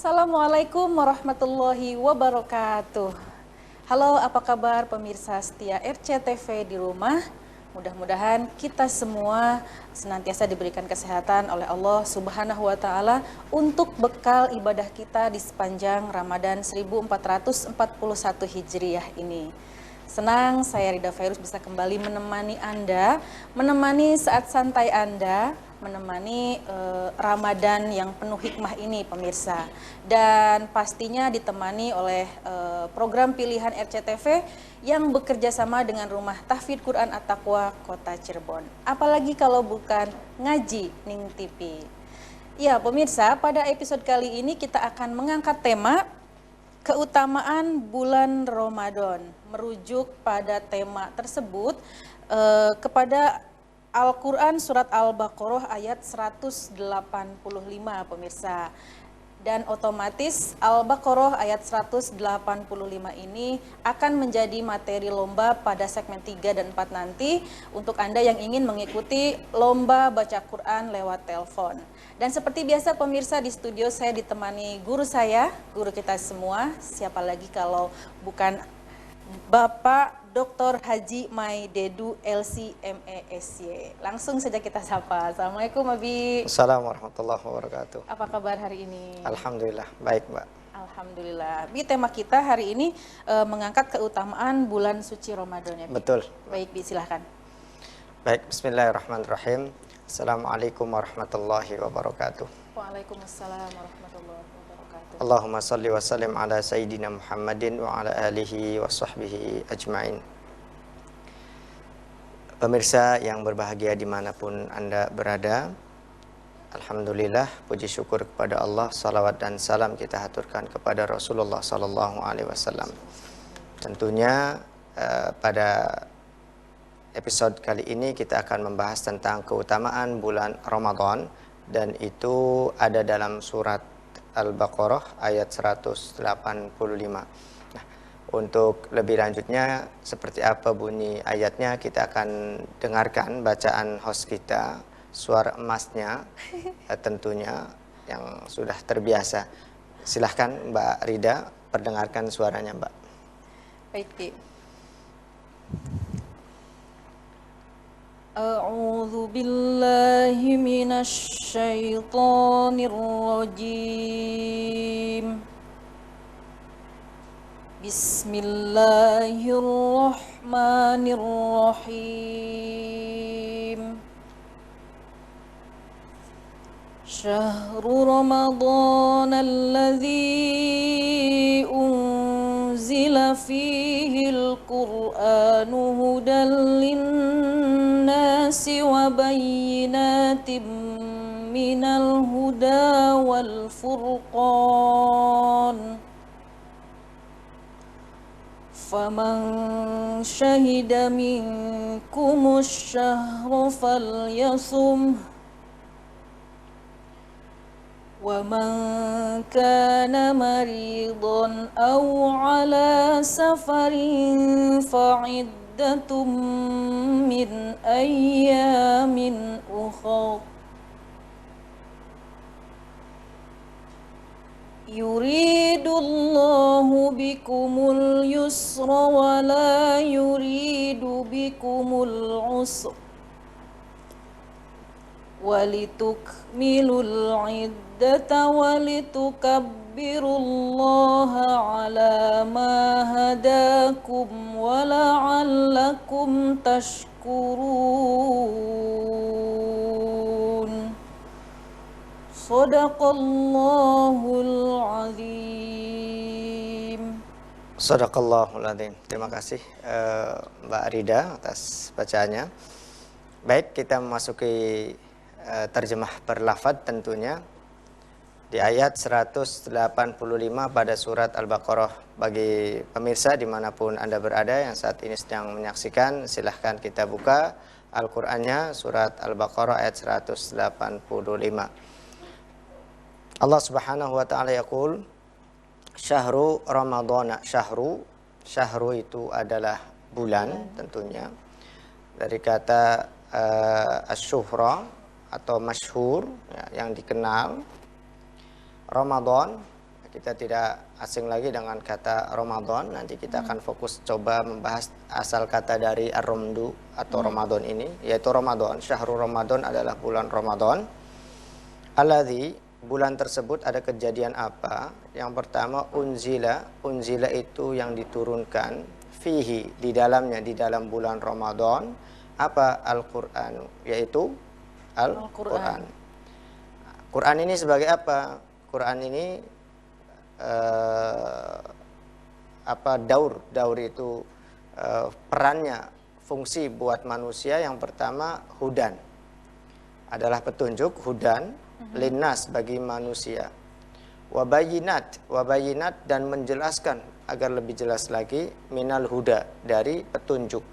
Assalamualaikum warahmatullahi wabarakatuh. Halo, apa kabar pemirsa setia RCTV di rumah? Mudah-mudahan kita semua senantiasa diberikan kesehatan oleh Allah Subhanahu wa Ta'ala untuk bekal ibadah kita di sepanjang Ramadan 1441 Hijriah ini. Senang saya Rida Fairuz bisa kembali menemani Anda, menemani saat santai Anda, menemani Ramadan yang penuh hikmah ini pemirsa. Dan pastinya ditemani oleh program pilihan RCTV yang bekerja sama dengan Rumah Tahfidz Quran At-Taqwa Kota Cirebon. Apalagi kalau bukan ngaji Ning TV. Ya pemirsa, pada episode kali ini kita akan mengangkat tema keutamaan bulan Ramadan, merujuk pada tema tersebut kepada Al-Quran Surat Al-Baqarah ayat 185 pemirsa. Dan otomatis Al-Baqarah ayat 185 ini akan menjadi materi lomba pada segmen 3 dan 4 nanti untuk Anda yang ingin mengikuti lomba baca Quran lewat telepon. Dan seperti biasa pemirsa, di studio saya ditemani guru saya, guru kita semua, siapa lagi kalau bukan Bapak Dr. Haji Maidedu LC.MESY. Langsung saja kita sapa. Assalamualaikum Abi. Assalamualaikum warahmatullahi wabarakatuh. Apa kabar hari ini? Alhamdulillah, baik Mbak. Alhamdulillah. Bi, tema kita hari ini mengangkat keutamaan bulan suci Ramadan ya Bi? Betul. Baik Bi, silahkan. Baik, bismillahirrahmanirrahim. Assalamualaikum warahmatullahi wabarakatuh. Waalaikumsalam warahmatullahi wabarakatuh. Allahumma salli wa sallim ala Sayyidina Muhammadin wa ala alihi wa sahbihi ajma'in. Pemirsa yang berbahagia dimanapun Anda berada, alhamdulillah, puji syukur kepada Allah, salawat dan salam kita haturkan kepada Rasulullah sallallahu alaihi wasallam. Tentunya pada episode kali ini kita akan membahas tentang keutamaan bulan Ramadan, dan itu ada dalam surat Al-Baqarah ayat 185. Nah, untuk lebih lanjutnya seperti apa bunyi ayatnya kita akan dengarkan bacaan host kita, suara emasnya tentunya yang sudah terbiasa. Silahkan Mbak Rida perdengarkan suaranya Mbak. Baik Bi. A'udzu billahi minasy syaithanir rajim. Bismillahirrahmanirrahim. Syahrul Ramadan alladzi unzila fihil Qur'anu hudan linnasi wa bayyinatin minal huda wal furqan. Faman syahida minkumus syahra falyasum. وَمَنْ كَانَ مَرِيضًا أَوْ عَلَى سَفَرٍ فَعِدَّةٌ مِّنْ أَيَّامٍ أُخَرَ يُرِيدُ اللَّهُ بِكُمُ الْيُسْرَ وَلَا يُرِيدُ بِكُمُ الْعُسْرَ وَلِتُكْمِلُوا الْعِدَّةَ وَلِتُكَبِّرُوا اللَّهَ عَلَى مَا هَدَاكُمْ وَلَعَلَّكُمْ تَشْكُرُونَ. Shadaqallahul azim. Shadaqallahul azim. Terima kasih Mbak Rida atas bacaannya. Baik, kita memasuki terjemah per lafadz tentunya di ayat 185 pada surat Al-Baqarah. Bagi pemirsa dimanapun Anda berada yang saat ini sedang menyaksikan, silahkan kita buka Al-Qur'annya, surat Al-Baqarah ayat 185. Allah Subhanahu wa taala yaqul, Syahru Ramadhana. Syahru itu adalah bulan tentunya. Dari kata asyuhra atau masyhur ya, yang dikenal. Ramadan kita tidak asing lagi dengan kata Ramadan. Nanti kita akan fokus coba membahas asal kata dari ar-ramdu atau Ramadan ini, yaitu Ramadan. Syahrul Ramadan adalah bulan Ramadan. Alladzi, bulan tersebut ada kejadian apa? Yang pertama, unzila. Unzila itu yang diturunkan, fihi, di dalamnya, di dalam bulan Ramadan. Apa? Al-Quran, yaitu Al-Quran. Quran ini sebagai apa? Quran ini daur itu perannya, fungsi buat manusia. Yang pertama, hudan, adalah petunjuk, hudan linnas, bagi manusia. Wabayinat, dan menjelaskan agar lebih jelas lagi, minal huda, dari petunjuk,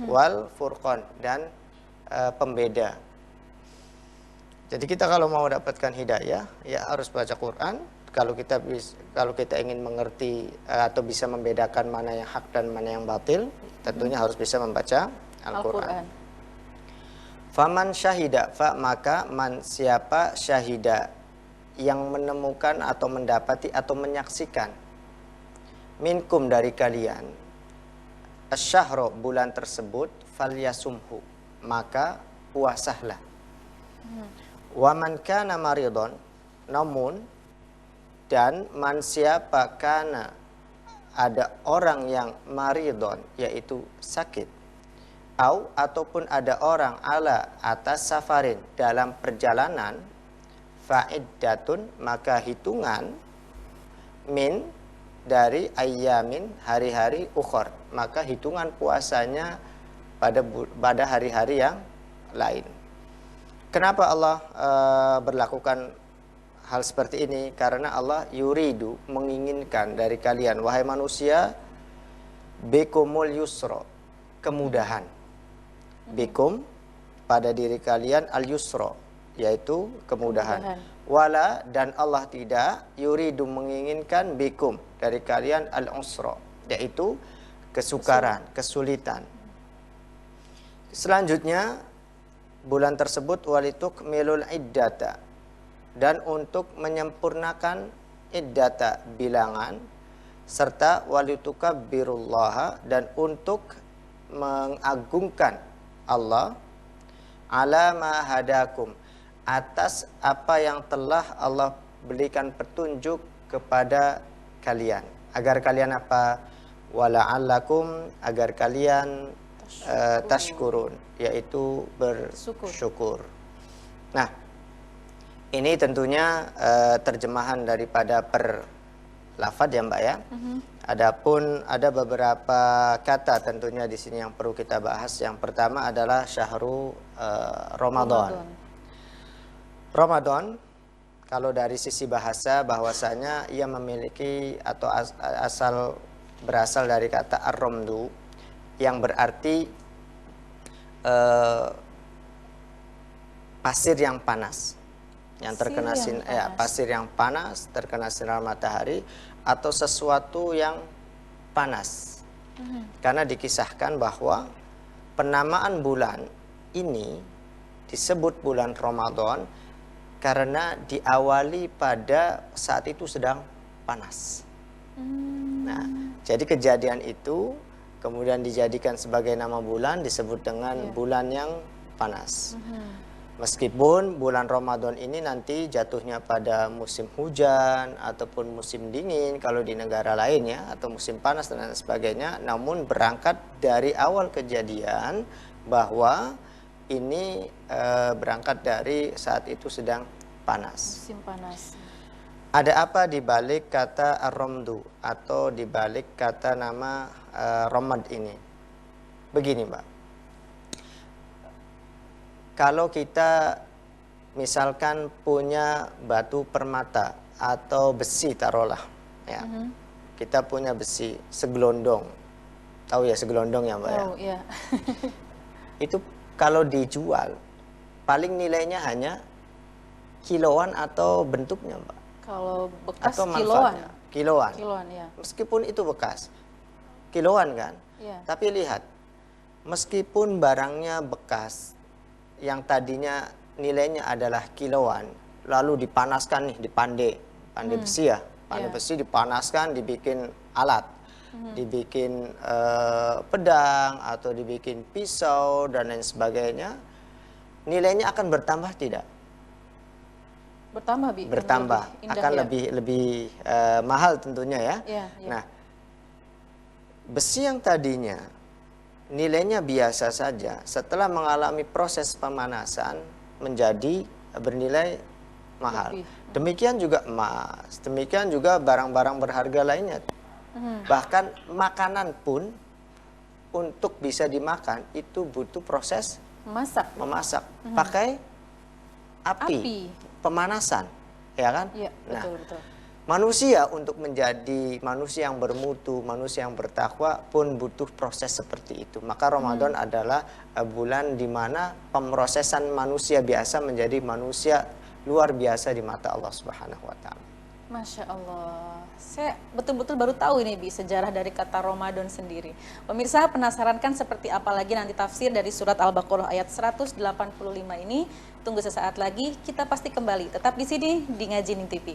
wal furqan, dan pembeda. Jadi kita kalau mau dapatkan hidayah, ya harus baca Quran. Kalau kita ingin mengerti atau bisa membedakan mana yang hak dan mana yang batil, tentunya harus bisa membaca Al-Quran. Faman syahida, maka man, siapa, syahida, yang menemukan atau mendapati atau menyaksikan, minkum, dari kalian, asyahro, bulan tersebut, falyasumhu, maka puasahlah. Waman kana maridon, namun, dan man siapa kana, ada orang yang maridon, yaitu sakit, ataupun ada orang ala, atas safarin, dalam perjalanan, fa'iddatun, maka hitungan, min, dari ayyamin, hari-hari, ukhor, maka hitungan puasanya pada hari-hari yang lain. Kenapa Allah berlakukan hal seperti ini? Karena Allah yuridu, menginginkan dari kalian, wahai manusia, bikumul yusro, kemudahan. Bikum, pada diri kalian, al yusro, yaitu kemudahan. Wala, dan Allah tidak, yuridu, menginginkan, bikum, dari kalian, al usro, yaitu kesukaran, kesulitan. Selanjutnya, bulan tersebut walituk milul iddata, dan untuk menyempurnakan iddata, bilangan, serta walituka birullaha, dan untuk mengagungkan Allah, ala ma hadakum, atas apa yang telah Allah berikan petunjuk kepada kalian, agar kalian apa? Wala'allakum, agar kalian tashkurun, yaitu bersyukur. Nah, ini tentunya terjemahan daripada per lafadz ya Mbak ya. Adapun ada beberapa kata tentunya di sini yang perlu kita bahas. Yang pertama adalah syahru Ramadan. Ramadan, kalau dari sisi bahasa, bahwasanya ia memiliki atau berasal dari kata ar-ramdu, yang berarti pasir yang panas, yang terkena pasir yang panas, terkena sinar matahari, atau sesuatu yang panas. Karena dikisahkan bahwa penamaan bulan ini disebut bulan Ramadan karena diawali pada saat itu sedang panas. Nah, jadi kejadian itu kemudian dijadikan sebagai nama bulan, disebut dengan bulan yang panas. Meskipun bulan Ramadan ini nanti jatuhnya pada musim hujan ataupun musim dingin kalau di negara lain ya, atau musim panas dan sebagainya, namun berangkat dari awal kejadian bahwa ini berangkat dari saat itu sedang panas. Musim panas. Ada apa di balik kata ar-ramdu atau di balik kata nama Ramad ini? Begini Mbak, kalau kita misalkan punya batu permata atau besi, taruhlah ya, kita punya besi segelondong, tahu ya segelondong ya Mbak ya? Iya. Itu kalau dijual paling nilainya hanya kiloan atau bentuknya Mbak. Kalau bekas atau kiloan ya. Meskipun itu bekas kiloan kan, tapi lihat, meskipun barangnya bekas yang tadinya nilainya adalah kiloan, lalu dipanaskan nih di pandai besi ya, Panah besi dipanaskan, dibikin alat, dibikin pedang atau dibikin pisau dan lain sebagainya. Nilainya akan bertambah tidak? Bertambah, Bi. Bertambah, Lebih indah, akan ya? lebih mahal tentunya ya. Iya, iya. Nah, besi yang tadinya nilainya biasa saja, setelah mengalami proses pemanasan menjadi bernilai mahal. Lebih. Demikian juga emas, demikian juga barang-barang berharga lainnya. Bahkan makanan pun untuk bisa dimakan itu butuh proses Masak. memasak, pakai api, pemanasan, ya kan? Iya, Nah, betul. manusia untuk menjadi manusia yang bermutu, manusia yang bertakwa pun butuh proses seperti itu. Maka Ramadan adalah bulan di mana pemrosesan manusia biasa menjadi manusia luar biasa di mata Allah Subhanahu wa taala. Masya Allah, saya betul-betul baru tahu ini, Bi, sejarah dari kata Ramadan sendiri. Pemirsa penasaran kan seperti apa lagi nanti tafsir dari surat Al-Baqarah ayat 185 ini? Tunggu sesaat lagi, kita pasti kembali. Tetap di sini di Ngaji Ning TV.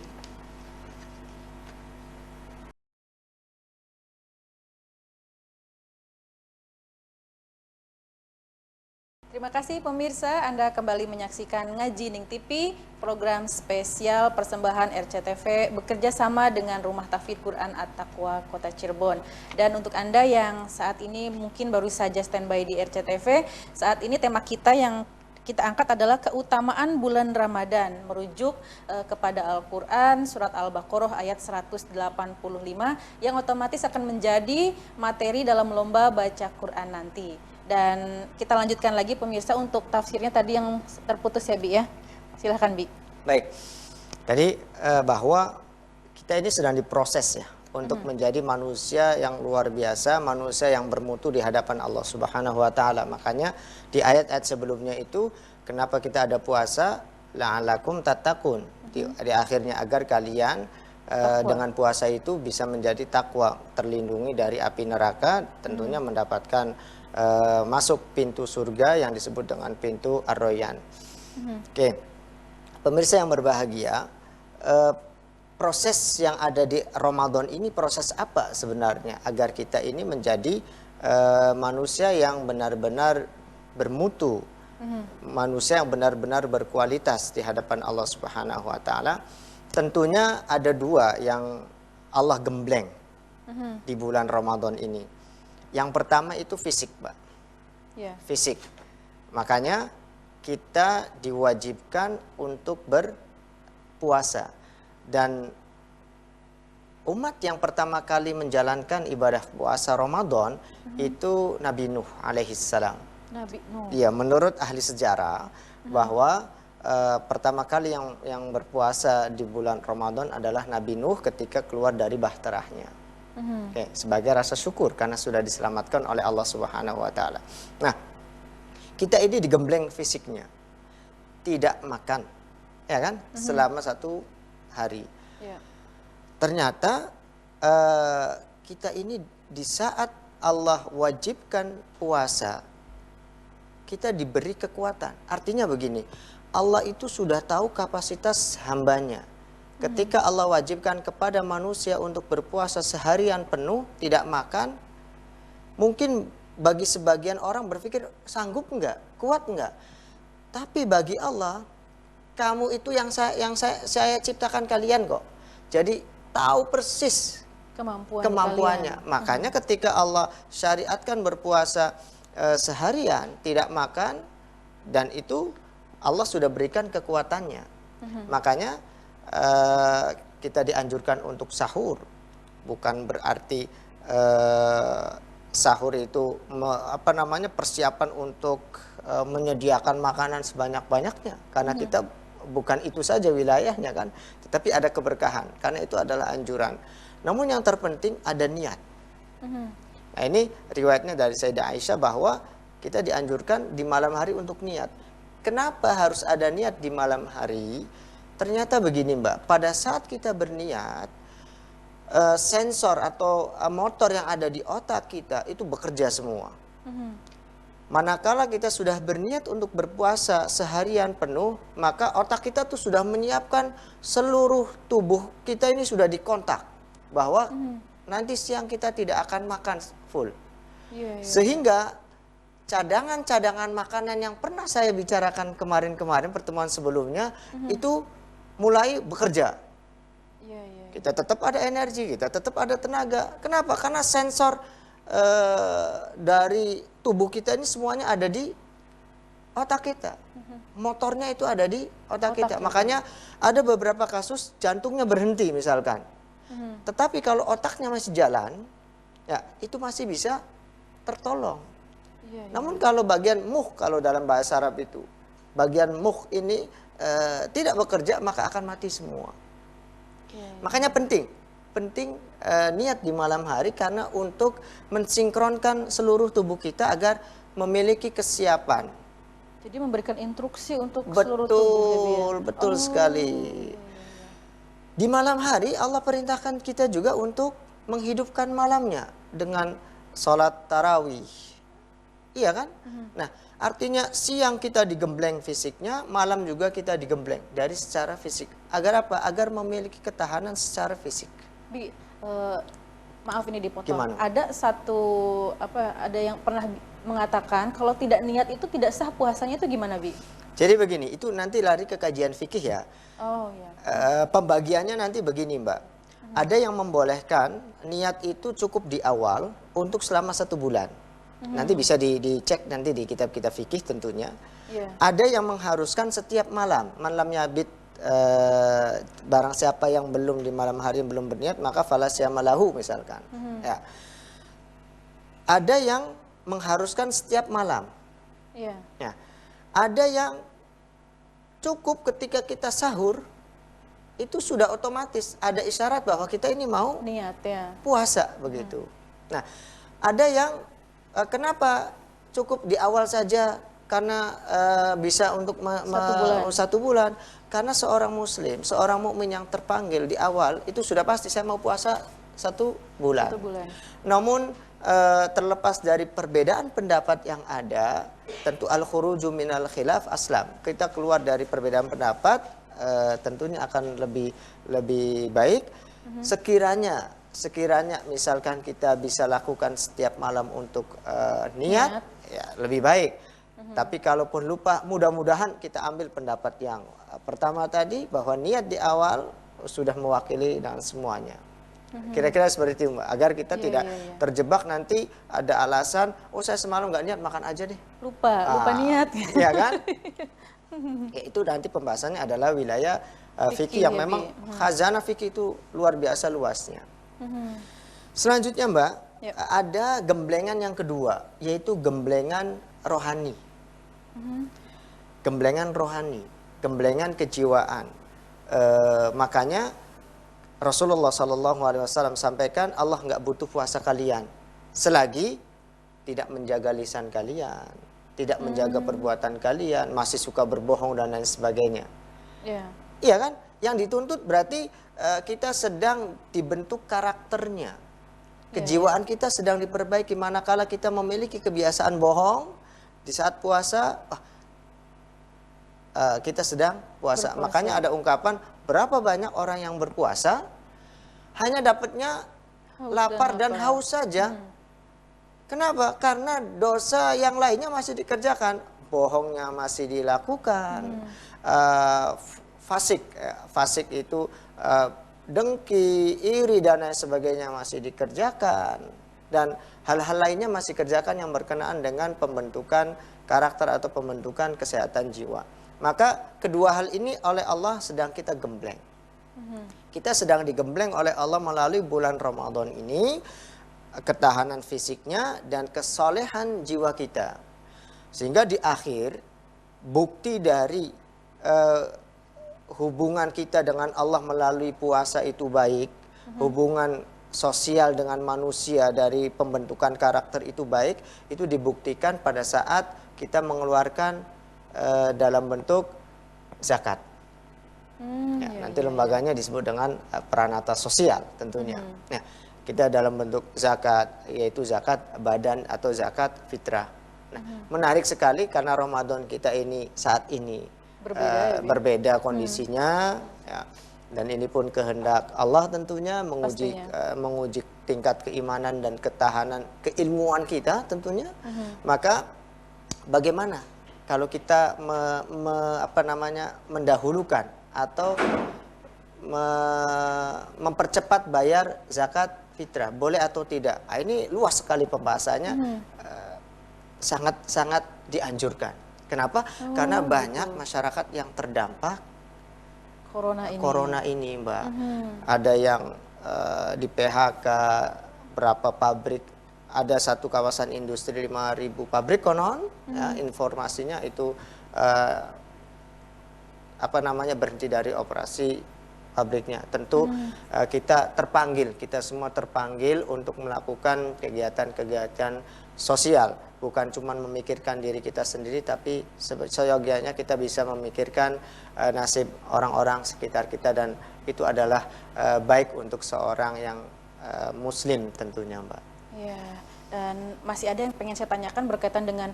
Terima kasih pemirsa, Anda kembali menyaksikan Ngaji Ning TV, program spesial persembahan RCTV bekerja sama dengan Rumah Tahfidz Quran At-Taqwa Kota Cirebon. Dan untuk Anda yang saat ini mungkin baru saja standby di RCTV, saat ini tema kita yang kita angkat adalah keutamaan bulan Ramadan, merujuk kepada Al-Quran, surat Al-Baqarah ayat 185, yang otomatis akan menjadi materi dalam lomba baca Quran nanti. Dan kita lanjutkan lagi pemirsa untuk tafsirnya tadi yang terputus ya, Bi, ya. Silahkan, Bi. Baik, tadi bahwa kita ini sedang diproses ya untuk menjadi manusia yang luar biasa, manusia yang bermutu di hadapan Allah Subhanahu wa taala. Makanya di ayat-ayat sebelumnya itu kenapa kita ada puasa? La'alakum tattaqun. Di akhirnya agar kalian dengan puasa itu bisa menjadi takwa, terlindungi dari api neraka, tentunya mendapatkan masuk pintu surga yang disebut dengan pintu Ar-Rayyan. Oke, pemirsa yang berbahagia, proses yang ada di Ramadan ini proses apa sebenarnya agar kita ini menjadi manusia yang benar-benar bermutu, manusia yang benar-benar berkualitas di hadapan Allah Subhanahu wa taala. Tentunya ada dua yang Allah gembleng di bulan Ramadan ini. Yang pertama itu fisik, Mbak. Ya. Fisik. Makanya kita diwajibkan untuk berpuasa. Dan umat yang pertama kali menjalankan ibadah puasa Ramadan itu Nabi Nuh alaihissalam. Nabi Nuh. Ya, menurut ahli sejarah bahwa pertama kali yang berpuasa di bulan Ramadan adalah Nabi Nuh ketika keluar dari bahterahnya. Oke, sebagai rasa syukur karena sudah diselamatkan oleh Allah Subhanahu wa taala. Nah, kita ini digembleng fisiknya. Tidak makan, ya kan? Selama 1 hari. Ya. Ternyata kita ini di saat Allah wajibkan puasa, kita diberi kekuatan. Artinya begini, Allah itu sudah tahu kapasitas hambanya. Ketika Allah wajibkan kepada manusia untuk berpuasa seharian penuh, tidak makan, mungkin bagi sebagian orang berpikir sanggup enggak, kuat enggak. Tapi bagi Allah, kamu itu yang saya ciptakan kalian kok. Jadi tahu persis kemampuannya. Makanya ketika Allah syariatkan berpuasa seharian, tidak makan, dan itu Allah sudah berikan kekuatannya. Makanya kita dianjurkan untuk sahur, bukan berarti sahur itu persiapan untuk menyediakan makanan sebanyak-banyaknya, karena kita bukan itu saja wilayahnya kan, tetapi ada keberkahan, karena itu adalah anjuran. Namun yang terpenting ada niat. Nah, ini riwayatnya dari Sayyidah Aisyah bahwa kita dianjurkan di malam hari untuk niat. Kenapa harus ada niat di malam hari? Ternyata begini, Mbak, pada saat kita berniat, sensor atau motor yang ada di otak kita itu bekerja semua. Manakala kita sudah berniat untuk berpuasa seharian penuh, maka otak kita tuh sudah menyiapkan seluruh tubuh kita ini sudah dikontak bahwa nanti siang kita tidak akan makan full. Sehingga cadangan-cadangan makanan yang pernah saya bicarakan kemarin-kemarin pertemuan sebelumnya itu mulai bekerja. Kita tetap ada energi, kita tetap ada tenaga. Kenapa? Karena sensor dari tubuh kita ini semuanya ada di otak kita. Motornya itu ada di otak kita. Makanya ada beberapa kasus jantungnya berhenti misalkan. Tetapi kalau otaknya masih jalan, ya itu masih bisa tertolong. Namun kalau bagian muh, kalau dalam bahasa Arab itu, bagian muh ini tidak bekerja, maka akan mati semua. Makanya penting niat di malam hari karena untuk mensinkronkan seluruh tubuh kita agar memiliki kesiapan. Jadi memberikan instruksi untuk seluruh tubuh. Betul sekali. Di malam hari Allah perintahkan kita juga untuk menghidupkan malamnya dengan sholat tarawih. Iya kan? Nah, artinya siang kita digembleng fisiknya, malam juga kita digembleng dari secara fisik. Agar apa? Agar memiliki ketahanan secara fisik. Maaf ini dipotong. Gimana? Ada ada yang pernah mengatakan kalau tidak niat itu tidak sah puasanya, itu gimana, Bi? Jadi begini, itu nanti lari ke kajian fikih ya. Oh ya. Pembagiannya nanti begini, Mbak. Ada yang membolehkan niat itu cukup di awal untuk selama 1 bulan. Nanti bisa dicek nanti di kitab-kitab fikih tentunya. Ada yang mengharuskan setiap malam. Malamnya barang siapa yang belum di malam hari belum berniat maka fala syiyama lahu misalkan. Ya. Ada yang mengharuskan setiap malam. Ya. Ada yang cukup ketika kita sahur itu sudah otomatis ada isyarat bahwa kita ini mau niat ya. Puasa begitu. Nah, ada yang kenapa cukup di awal saja karena bisa untuk 1 bulan. Karena seorang muslim, seorang mukmin yang terpanggil di awal itu sudah pasti saya mau puasa 1 bulan. 1 bulan. Namun terlepas dari perbedaan pendapat yang ada, tentu al-khuruju minal khilaf aslam. Kita keluar dari perbedaan pendapat tentunya akan lebih baik. Sekiranya misalkan kita bisa lakukan setiap malam untuk niat, ya lebih baik. Tapi kalaupun lupa, mudah-mudahan kita ambil pendapat yang pertama tadi bahwa niat di awal sudah mewakili dan semuanya. Kira-kira seperti itu, Mbak. Agar kita tidak terjebak nanti ada alasan, oh saya semalam nggak niat, makan aja deh. Lupa niat. Iya kan? Ya, itu nanti pembahasannya adalah wilayah fikih yang memang khazanah fikih itu luar biasa luasnya. Selanjutnya, Mbak, ada gemblengan yang kedua, yaitu gemblengan rohani. Gemblengan rohani, gemblengan kejiwaan. Makanya Rasulullah SAW sampaikan Allah nggak butuh puasa kalian selagi tidak menjaga lisan kalian, tidak menjaga perbuatan kalian, masih suka berbohong dan lain sebagainya. Iya kan? Yang dituntut berarti kita sedang dibentuk karakternya. Kejiwaan kita sedang diperbaiki. Manakala kita memiliki kebiasaan bohong di saat puasa, kita sedang puasa. Makanya ada ungkapan, berapa banyak orang yang berpuasa hanya dapatnya lapar dan haus saja. Kenapa? Karena dosa yang lainnya masih dikerjakan, bohongnya masih dilakukan, fasik itu dengki, iri dan lain sebagainya masih dikerjakan, dan hal-hal lainnya masih kerjakan yang berkenaan dengan pembentukan karakter atau pembentukan kesehatan jiwa. Maka kedua hal ini oleh Allah sedang kita gembleng. Kita sedang digembleng oleh Allah melalui bulan Ramadan ini, ketahanan fisiknya dan kesolehan jiwa kita. Sehingga di akhir, bukti dari hubungan kita dengan Allah melalui puasa itu baik, hubungan sosial dengan manusia dari pembentukan karakter itu baik, itu dibuktikan pada saat kita mengeluarkan dalam bentuk zakat. Nanti lembaganya disebut dengan peranata sosial tentunya. Nah, kita dalam bentuk zakat, yaitu zakat badan atau zakat fitrah. Nah, menarik sekali karena Ramadan kita ini saat ini berbeda kondisinya, ya. Dan ini pun kehendak Allah tentunya menguji tingkat keimanan dan ketahanan keilmuan kita tentunya. Maka bagaimana kalau kita mendahulukan atau mempercepat bayar zakat fitrah, boleh atau tidak? Nah, ini luas sekali pembahasannya, sangat dianjurkan. Kenapa? Karena banyak masyarakat yang terdampak corona ini, Mbak. Ada yang di PHK, berapa pabrik, ada satu kawasan industri 5.000 pabrik konon, ya, informasinya itu berhenti dari operasi pabriknya. Tentu kita semua terpanggil untuk melakukan kegiatan-kegiatan sosial, bukan cuma memikirkan diri kita sendiri, tapi seyogianya kita bisa memikirkan nasib orang-orang sekitar kita, dan itu adalah baik untuk seorang yang muslim tentunya, Mbak. Ya, dan masih ada yang pengen saya tanyakan berkaitan dengan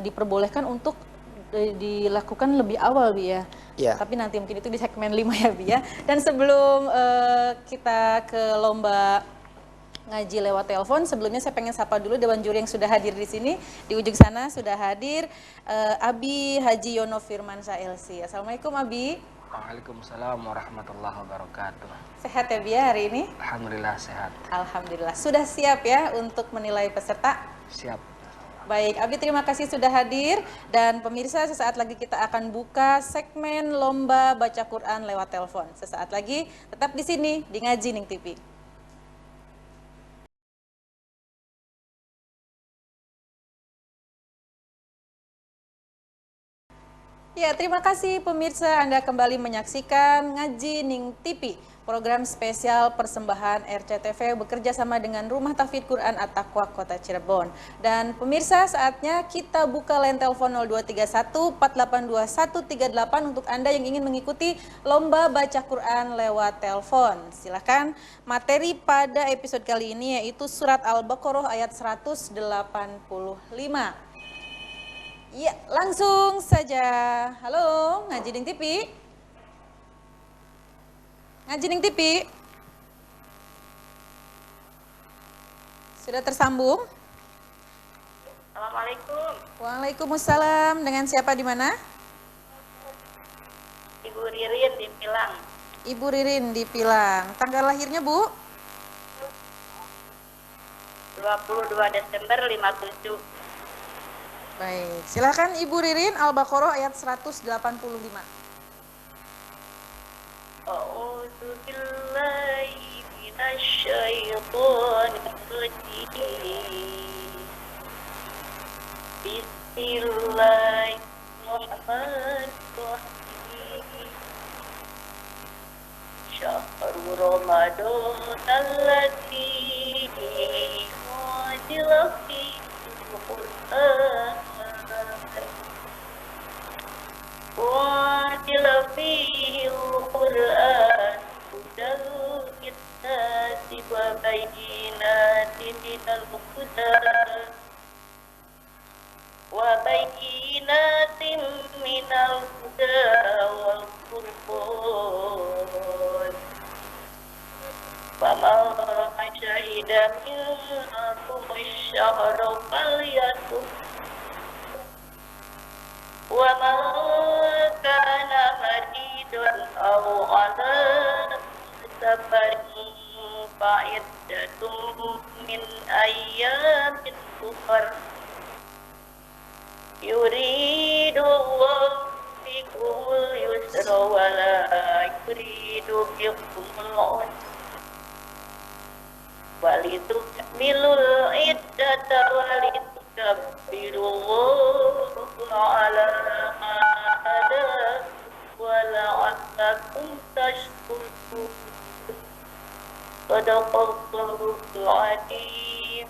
diperbolehkan untuk dilakukan lebih awal, Bi, ya. Tapi nanti mungkin itu di segmen 5 ya, Bi, ya. Dan sebelum kita ke lomba ngaji lewat telepon, sebelumnya saya pengen sapa dulu dewan juri yang sudah hadir di sini. Di ujung sana sudah hadir Abi Haji Yono Firmansyah LC. Assalamualaikum, Abi. Waalaikumsalam warahmatullahi wabarakatuh. Sehat ya, Bi, hari ini? Alhamdulillah sehat. Alhamdulillah. Sudah siap ya untuk menilai peserta? Siap. Baik, Abi, terima kasih sudah hadir. Dan pemirsa, sesaat lagi kita akan buka segmen lomba baca Quran lewat telepon. Sesaat lagi, tetap di sini di Ngaji Ning TV. Ya, terima kasih pemirsa, Anda kembali menyaksikan Ngaji Ning TV, program spesial persembahan RCTV bekerja sama dengan Rumah Tahfidz Quran At-Taqwa Kota Cirebon. Dan pemirsa, saatnya kita buka line telepon 0231 482 138 untuk Anda yang ingin mengikuti lomba baca Quran lewat telepon. Silakan. Materi pada episode kali ini yaitu surat Al-Baqarah ayat 185. Ya, langsung saja. Halo, Ngaji Ning TV. Ngaji Ning TV. Sudah tersambung? Assalamualaikum. Waalaikumsalam. Dengan siapa di mana? Ibu Ririn di Pilang. Ibu Ririn di Pilang. Tanggal lahirnya, Bu? 22 Desember 57. Baik, silakan Ibu Ririn, Al-Baqarah ayat 185. A'udzu billahi minasyaitonir rajim. Bismillahirrahmanirrahim. Syahrul Ramadan allati unzila fihi al-Qur'an وَأُنزِلَ فِيهِ الْقُرْآنُ هُدًى لِّلنَّاسِ وَبَيِّنَاتٍ مِّنَ الْهُدَى وَالْفُرْقَانِ فَمَن شَهِدَ مِنكُمُ الشَّهْرَ فَلْيَصُمْهُ وَمَن كَانَ مَرِيضًا أَوْ عَلَىٰ سَفَرٍ فَعِدَّةٌ مِّنْ أَيَّامٍ أُخَرَ يُرِيدُ اللَّهُ بِكُمُ الْيُسْرَ وَلَا يُرِيدُ بِكُمُ الْعُسْرَ وَلِتُكْمِلُوا الْعِدَّةَ وَلِتُكَبِّرُوا اللَّهَ عَلَىٰ مَا هَدَاكُمْ وَلَعَلَّكُمْ تَشْكُرُونَ. Shadaqallahul Adzim.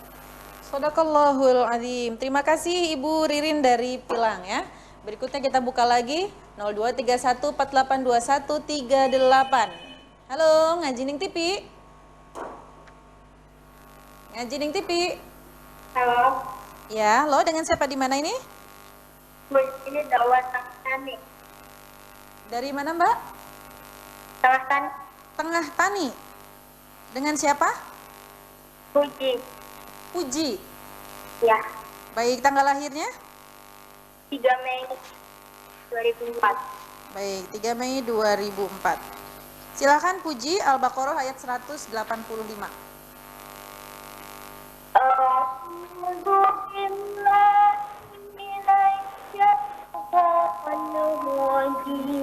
Shadaqallahul Adzim. Terima kasih Ibu Ririn dari Pilang ya. Berikutnya kita buka lagi 0231 4821 38. Halo, Ngaji Ning TV. Ngaji Ning TV. Halo. Ya, lo dengan siapa di mana ini? Ini dakwah Tani. Dari mana, Mbak? Dakwah Tani. Tengah Tani. Dengan siapa? Puji. Puji. Ya. Baik, tanggal lahirnya? 3 Mei 2004. Baik, 3 Mei 2004. Silakan Puji, Al-Baqarah ayat 185. A'udzu billahi minasy syaithanir rajim.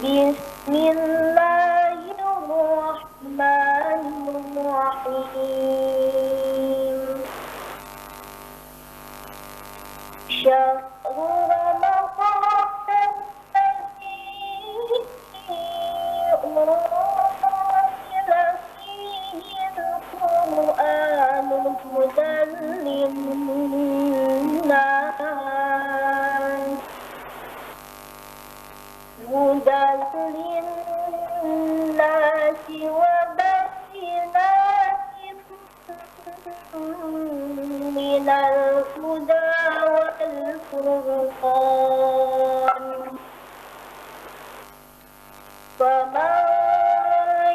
Bismillahirrahmanirrahim. Syahrul Ramadan هدى للناس وبينات من الهدى والفرقان فمن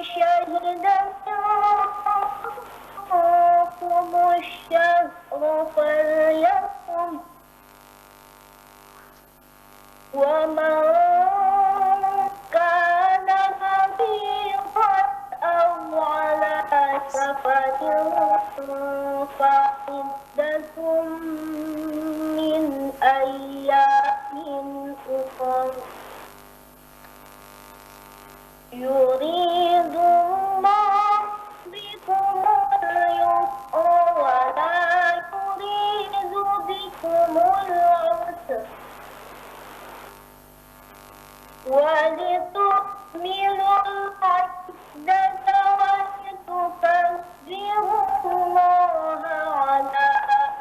شهد منكم الشهر فليصم ومن كان مريضا أو على سفر فعدة من أيام أخر يريد الله بكم اليسر ولا يريد بكم العسر ولتكملوا العدة ولتكبروا الله على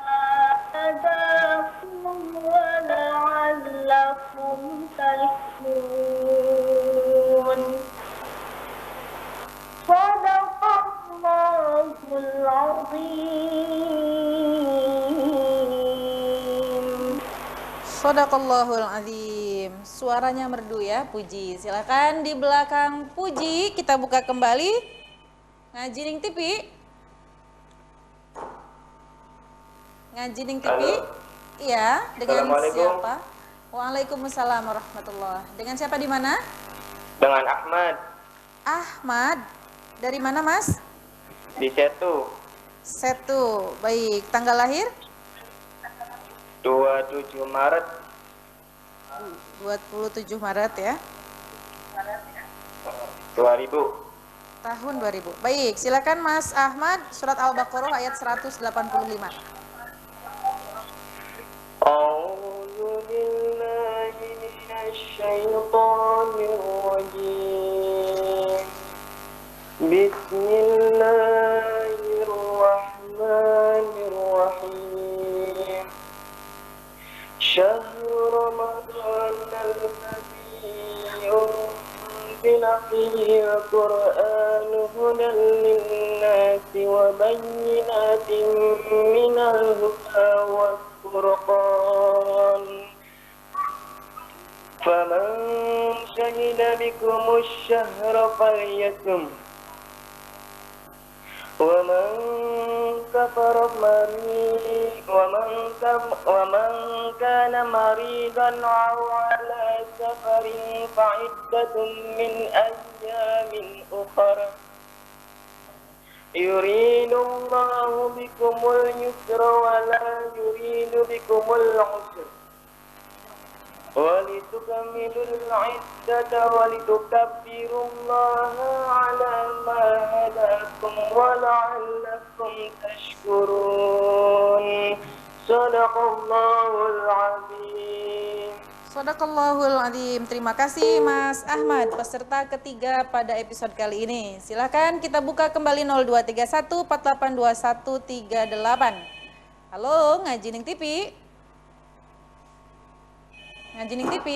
ما هداكم ولعلكم تشكرون صدق الله العظيم. Shadaqallahul azim. Suaranya merdu ya, Puji. Silakan di belakang Puji kita buka kembali Ngajining TV. Ngajining TV. Iya, dengan siapa? Waalaikumsalam warahmatullah. Dengan siapa di mana? Dengan Ahmad Ahmad. Dari mana, Mas? di Setu. Setu. Baik, tanggal lahir? 27 Maret 27 Maret ya. 2000. Tahun 2000. Baik, silakan Mas Ahmad, surat Al-Baqarah ayat 185. A'udzu billahi minasy syaithanir rajim. Bismillahirrahmanirrahim. Syahrul Ramadan alladzi unzila fihi al-Qur'an hudan lin-nasi wa bayyinatin minal huda was-furqan. Faman shahida bikumus syahra falyasum. ومن كان مريضا أو على سفر فعدة من أيام أخر يريد الله بكم اليسر ولا يريد بكم العسر ولتكملوا العدة ولتكبروا الله على ما هداكم ولعلكم تشكرون صدق الله العظيم. Shadaqallahul azim. Terima kasih Mas Ahmad, peserta ketiga pada episode kali ini. Silakan kita buka kembali 0231 482138. Halo, Ngajining TV. Ngajining TV.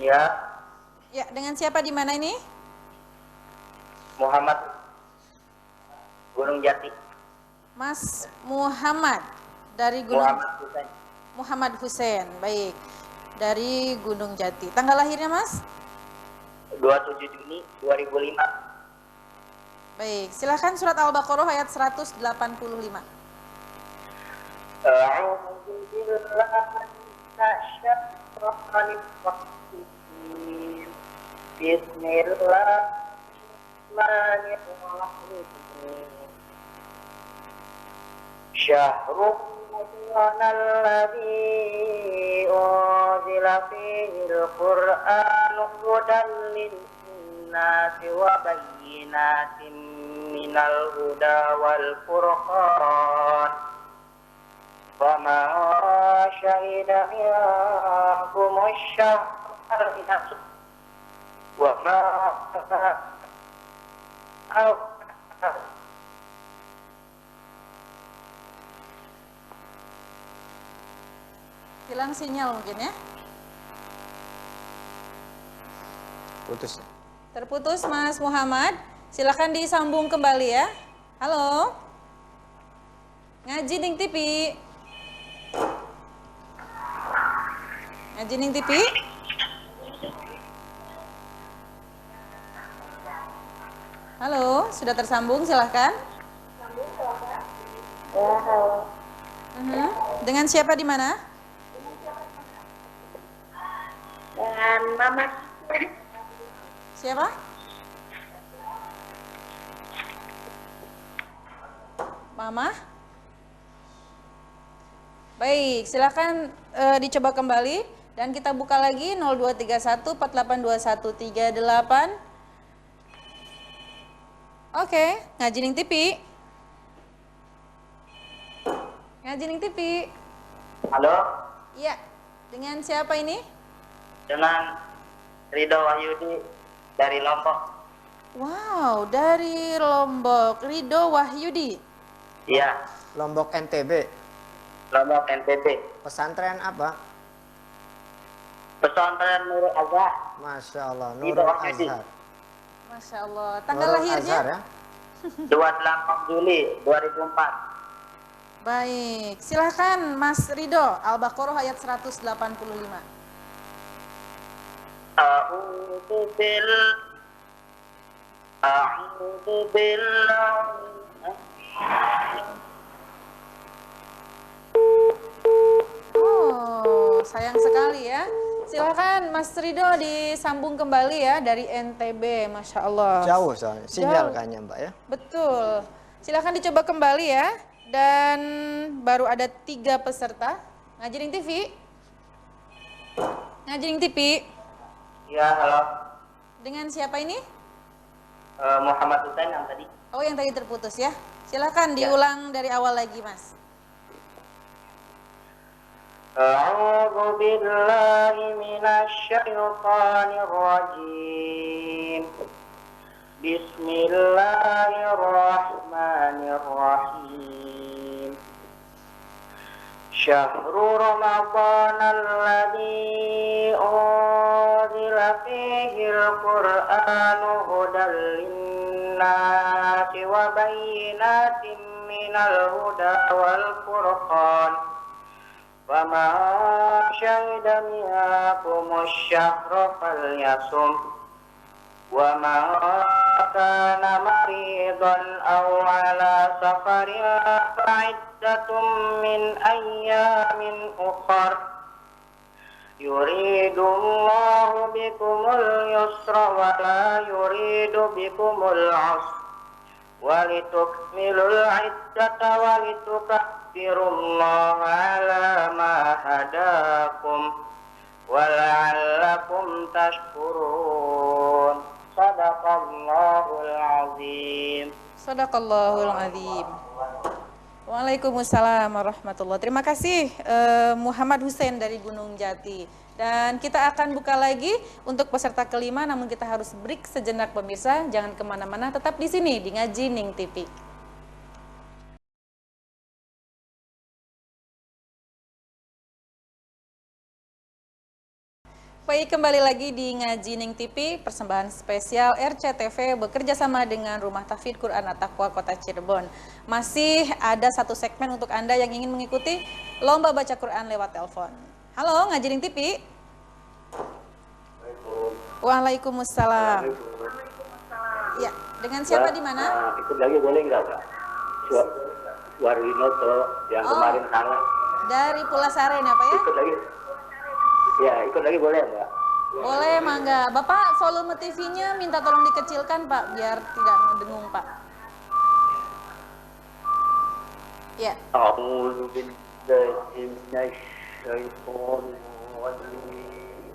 Ya, Ya, dengan siapa di mana ini? Muhammad Gunung Jati. Mas Muhammad dari Gunung Muhammad Husain. Muhammad Hussein. Baik. Dari Gunung Jati. Tanggal lahirnya, Mas? 27 Juni 2005. Baik. Silakan surat Al-Baqarah ayat 185. A'udzu billahi minasyaitonir rajim. Bismillahirrahmanirrahim. Syahrul alladzi unzila fihil Qur'anu hudan lin-nasi wa bayyinatin minal huda wal furqan. Faman syahida minkum asy-syahra wa ma Hilang sinyal mungkin ya. Putus. Terputus Mas Muhammad. Silakan disambung kembali ya. Halo. Ngaji Ning TV. Ngaji Ning TV. Halo, sudah tersambung, silahkan. Dengan siapa di mana? Dengan Mama. Siapa? Mama? Baik, silakan dicoba kembali dan kita buka lagi 0231 482138. Oke, Ngaji Ning TV. Ngaji Ning TV. Halo, Iya, dengan siapa ini? dengan Ridho Wahyudi dari Lombok. Wow, dari Lombok, Ridho Wahyudi. Iya, Lombok NTB. Lombok NTT. Pesantren apa? Pesantren Nurul Azhar. Masya Allah, Di Nurul bawah Sisi. Azhar. Masya Allah. Tanggal Nurul lahirnya? Azhar ya? 28 Juli 2004. Baik, silahkan Mas Ridho, Al-Baqarah ayat 185. A'udzu billahi. Oh, sayang sekali ya. Silakan Mas Ridho disambung kembali ya dari NTB, Masya Allah. Jauh soalnya, sinyal Jauh. kayaknya Mbak ya. Betul. Silakan dicoba kembali ya. Dan baru ada 3 peserta. Ngaji Ning TV. Ngaji Ning TV. Ya, halo. Dengan siapa ini? Muhammad Husain yang tadi. Oh, yang tadi terputus ya. Silakan diulang dari awal lagi, Mas. A'udzu billahi minasyaitonir rajim. Bismillahirrahmanirrahim. Syahrul Ramadan alladzi unzila fihil Qur'anu hudan lin-nasi wa bayyinatin minal huda wal furqan. Faman syahida minkum asy-syahra falyasum wa man kana maridan aw ala safarin fa'iddatun min ayyamin ukhra yuridu Allahu bikumul yusra wa la yuridu bikumul 'usra wa litukmilul 'iddata wa litukabbirullaha 'ala ma hadakum wa la'allakum tashkurun. Sadaqallahul azim. Sadaqallahul azim. Waalaikumsalam warahmatullahi. Terima kasih Muhammad Hussein dari Gunung Jati. Dan kita akan buka lagi untuk peserta kelima, namun kita harus break sejenak pemirsa. Jangan kemana-mana, tetap di sini di Ngaji Ning TV. Baik, kembali lagi di Ngaji Ning TV, persembahan spesial RCTV bekerja sama dengan Rumah Tahfidz Quran At-Taqwa Kota Cirebon. Masih ada satu segmen untuk Anda yang ingin mengikuti lomba baca Quran lewat telepon. Halo, Ngaji Ning TV. Waalaikumsalam. Ya, dengan siapa di mana? Ikut lagi boleh nggak, Kak? Warwinoto yang kemarin salah. Dari Pulasaren ya, Pak ya? Ikut lagi. Ya, ikut lagi boleh nggak? Boleh, mangga. Bapak volume TV-nya minta tolong dikecilkan, Pak, biar tidak ngedengung, Pak. Ya. A'udzu billahi minasy syaithanir rajim.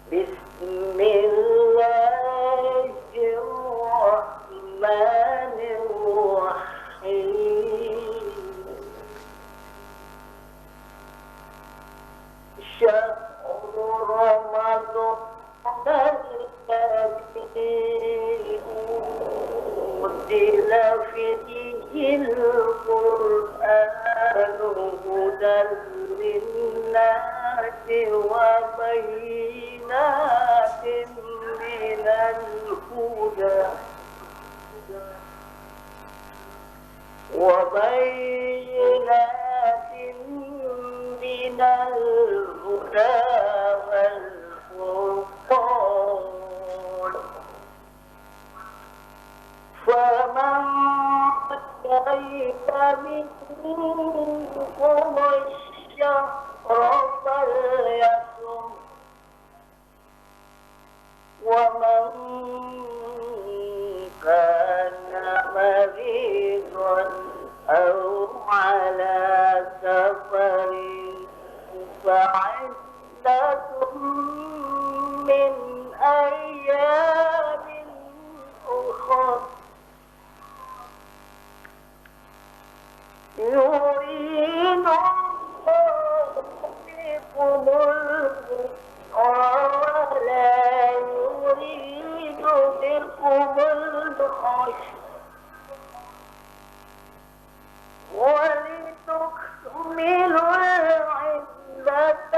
Bismillahirrahmanirrahim. Syahrul Ramadan alladzi unzila fihil Qur'anu hudan linnasi wa bayyinatin minal huda wal furqan. Faman shahida minkum ash-shahra falyasum wa man kana maridan aw ala safarin fa'iddatun min ayyamin ukhra يريد الله بكم اليسر ولا يريد بكم العسر ولتكملوا العدة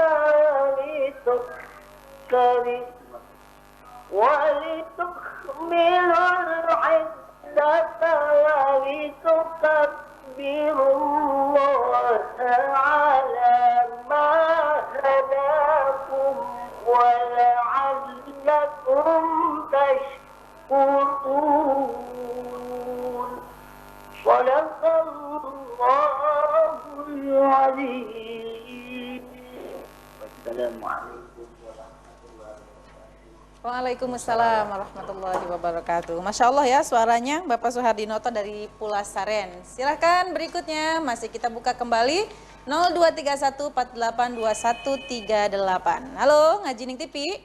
ولتكملوا العدة ولتكبروا الله على ما هداكم ولعلكم تشكرون. صدق الله العظيم. والسلام عليكم warahmatullahi wabarakatuh. Waalaikumsalam warahmatullahi wabarakatuh. Masya Allah ya suaranya Bapak Suhardinoto dari Pulasaren. Silahkan berikutnya masih kita buka kembali 0231482138. Halo Ngaji Ning TV.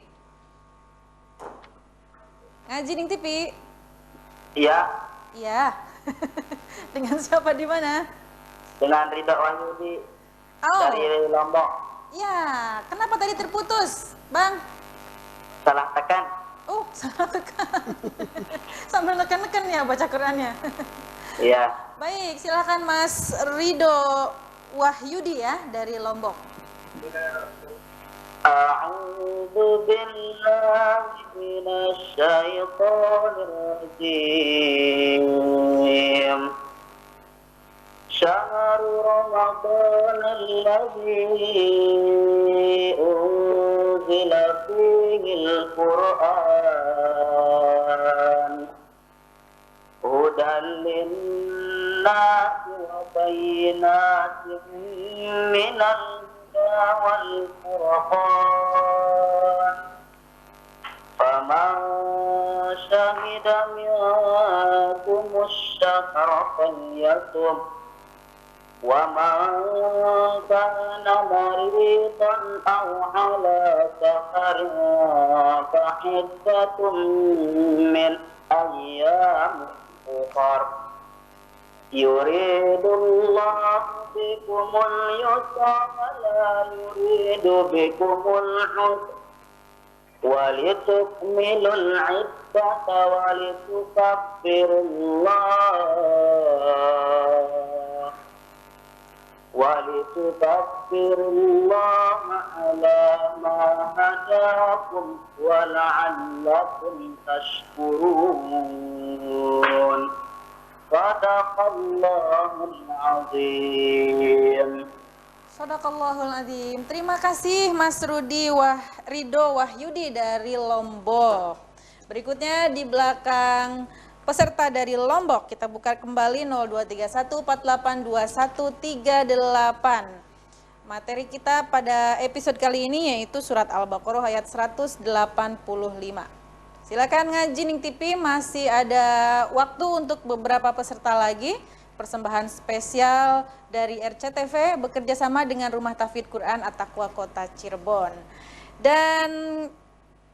Ngaji Ning TV. Iya, Iya. Dengan siapa di mana? dengan Ridho Wahyudi Oh. dari Lombok. Ya, kenapa tadi terputus, Bang? Salah tekan. Oh, salah tekan. Sambil neken-neken ya baca Qurannya. Iya. Baik, silakan Mas Ridho Wahyudi ya dari Lombok. A'udzu billahi minasy syaithanir rajim. Syahrul Ramadan alladzi unzila fihil Qur'an hudan linnasi wa bayyinatin minal huda wal furqan. Faman syahida minkum ash-shahra falyasum wa man kana maridan aw ala safarin fa'iddatun min ayyamin ukhra. Yuridullahu bikumul yusra wa la yuridu bikumul usra walitukmilul iddata walitukabbirullaha astaghfirullah ala ma hadakum wa la'allakum tashkurun. Sadaqallahul azim. Sadaqallahul azim. Terima kasih Mas Ridho Wahyudi dari Lombok. Berikutnya di belakang peserta dari Lombok, kita buka kembali 0231482138. Materi kita pada episode kali ini yaitu surat Al-Baqarah ayat 185. Silakan Ngaji Ning TV, masih ada waktu untuk beberapa peserta lagi. Persembahan spesial dari RCTV bekerja sama dengan Rumah Tahfidz Quran At-Taqwa Kota Cirebon. Dan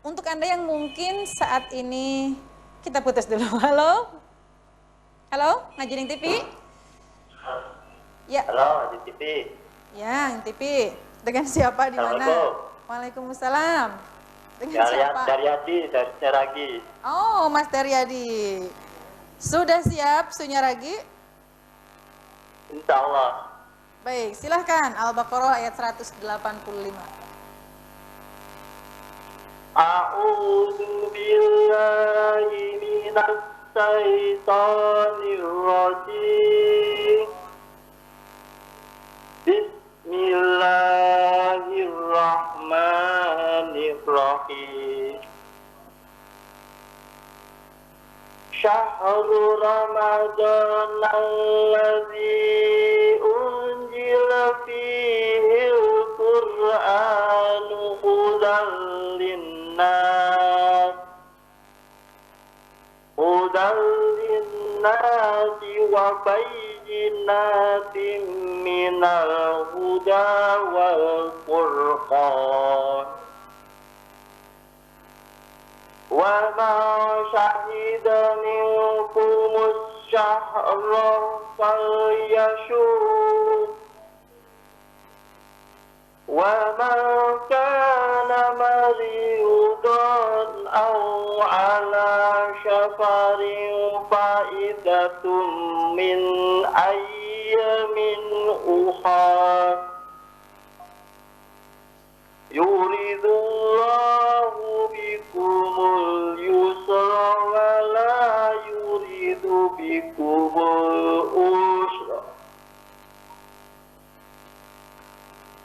untuk Anda yang mungkin saat ini, kita putus dulu. Halo? Halo, Ngaji Ning TV? Ya. Halo, Ngaji TV. Ya, Ning TV. Dengan siapa di mana? Waalaikumsalam. Dengan siapa? Daryadi, dari Sunyaragi. Oh, Mas Daryadi. Sudah siap Sunyaragi? Insya Allah. Baik, silahkan Al-Baqarah ayat 185. A'udzu billahi minas syaitonir rajim. Bismillahirrahmanirrahim. Syahrul Ramadan alladzi unzila fihil Qur'anu hudan linnas wa bayyinatin minal huda wal furqan. وَمَنْ شَهِدَ مِنْكُمُ الشَّهْرَ فَلْيَصُمْهُ وَمَنْ كَانَ مَرِيضًا أَوْ عَلَى سَفَرٍ فَعِدَّةٌ مِنْ أَيَّامٍ أُخَرَ يُرِيدُ اللَّهُ بِكُمُ الْيُسْرَ وَلَا يُرِيدُ بِكُمُ الْعُسْرَ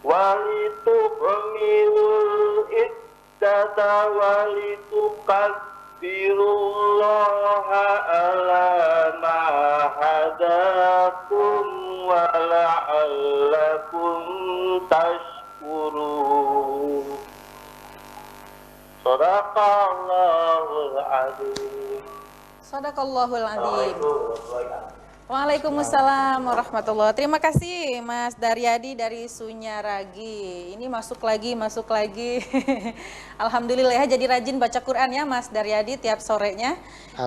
وَلِتُكْمِلُوا الْعِدَّةَ وَلِتُكَبِّرُوا اللَّهَ عَلَى مَا هَدَاكُمْ وَلَعَلَّكُمْ تَشْكُرُونَ. Sadaqallahul azim. Sadaqallahul azim. Waalaikumsalam warahmatullahi. Terima kasih Mas Daryadi dari Sunyaragi. Ini masuk lagi. Alhamdulillah ya, jadi rajin baca Quran ya Mas Daryadi tiap sorenya.